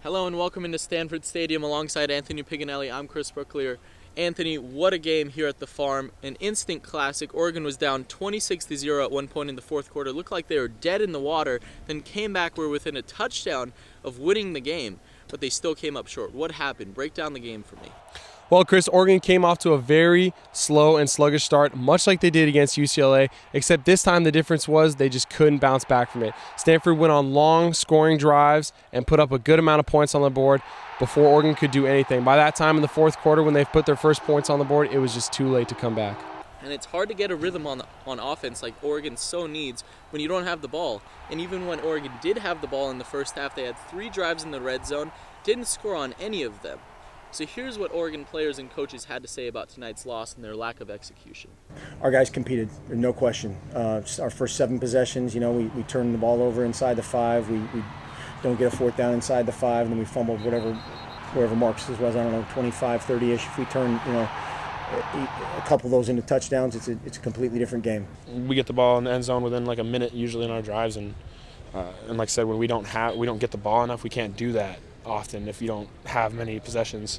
Hello and welcome into Stanford Stadium alongside Anthony Piganelli. I'm Chris Brooklier. Anthony, what a game here at the Farm. An instant classic. Oregon was down 26-0 at one point in the fourth quarter. Looked like they were dead in the water, then came back, were within a touchdown of winning the game, but they still came up short. What happened? Break down the game for me. Well, Chris, Oregon came off to a very slow and sluggish start, much like they did against UCLA, except this time the difference was they just couldn't bounce back from it. Stanford went on long scoring drives and put up a good amount of points on the board before Oregon could do anything. By that time in the fourth quarter, when they put their first points on the board, it was just too late to come back. And it's hard to get a rhythm on offense like Oregon so needs when you don't have the ball. And even when Oregon did have the ball in the first half, they had 3 drives in the red zone, didn't score on any of them. So here's what Oregon players and coaches had to say about tonight's loss and their lack of execution. Our guys competed, no question. Just our first 7 possessions, we turned the ball over inside the 5. We don't get a fourth down inside the 5, and then we fumbled wherever Marks was, I don't know, 25, 30-ish. If we turn, a couple of those into touchdowns, it's a completely different game. We get the ball in the end zone within like a minute usually in our drives, and like I said, when we don't get the ball enough, we can't do that often if you don't have many possessions.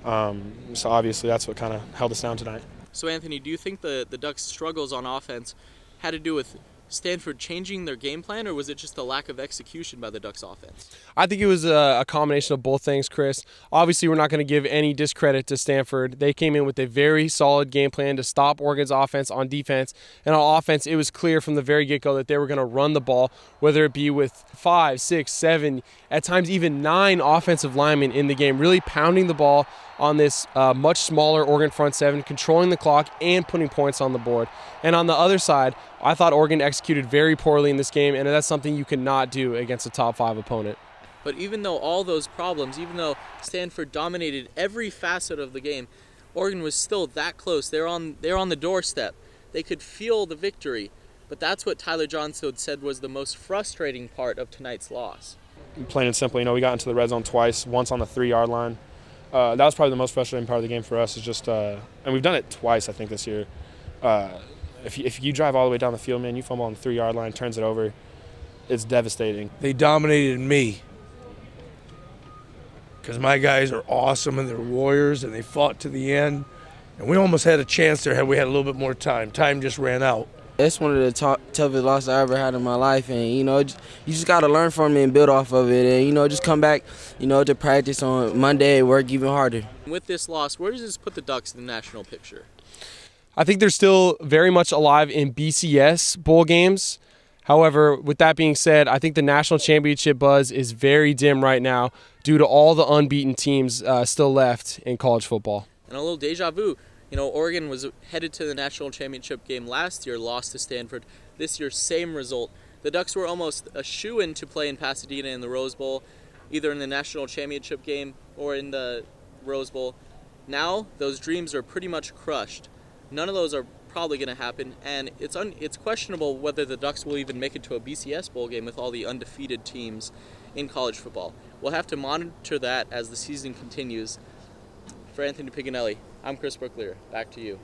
So obviously that's what kind of held us down tonight. So Anthony, do you think the Ducks' struggles on offense had to do with Stanford changing their game plan, or was it just a lack of execution by the Ducks' offense? I think it was a combination of both things, Chris. Obviously, we're not going to give any discredit to Stanford. They came in with a very solid game plan to stop Oregon's offense on defense. And on offense, it was clear from the very get-go that they were going to run the ball, whether it be with 5, 6, 7, at times even 9 offensive linemen in the game, really pounding the ball on this much smaller Oregon front 7, controlling the clock and putting points on the board. And on the other side, I thought Oregon executed very poorly in this game, and that's something you cannot do against a top 5 opponent. But even though all those problems, even though Stanford dominated every facet of the game, Oregon was still that close. They're on the doorstep. They could feel the victory. But that's what Tyler Johnstone said was the most frustrating part of tonight's loss. Plain and simple, we got into the red zone twice, once on the 3-yard line. That was probably the most frustrating part of the game for us. Is just, and we've done it twice, I think, this year. If you drive all the way down the field, man, you fumble on the 3-yard line, turns it over, it's devastating. They dominated me because my guys are awesome and they're warriors and they fought to the end. And we almost had a chance there had we had a little bit more time. Time just ran out. It's one of the toughest losses I ever had in my life, and you just got to learn from it and build off of it, and just come back, to practice on Monday and work even harder. With this loss, where does this put the Ducks in the national picture? I think they're still very much alive in BCS bowl games. However, with that being said, I think the national championship buzz is very dim right now due to all the unbeaten teams still left in college football. And a little deja vu. Oregon was headed to the national championship game last year, lost to Stanford. This year, same result. The Ducks were almost a shoo-in to play in Pasadena in the Rose Bowl, either in the national championship game or in the Rose Bowl. Now, those dreams are pretty much crushed. None of those are probably going to happen, and it's questionable whether the Ducks will even make it to a BCS bowl game with all the undefeated teams in college football. We'll have to monitor that as the season continues. For Anthony Piganelli, I'm Chris Brooklier. Back to you.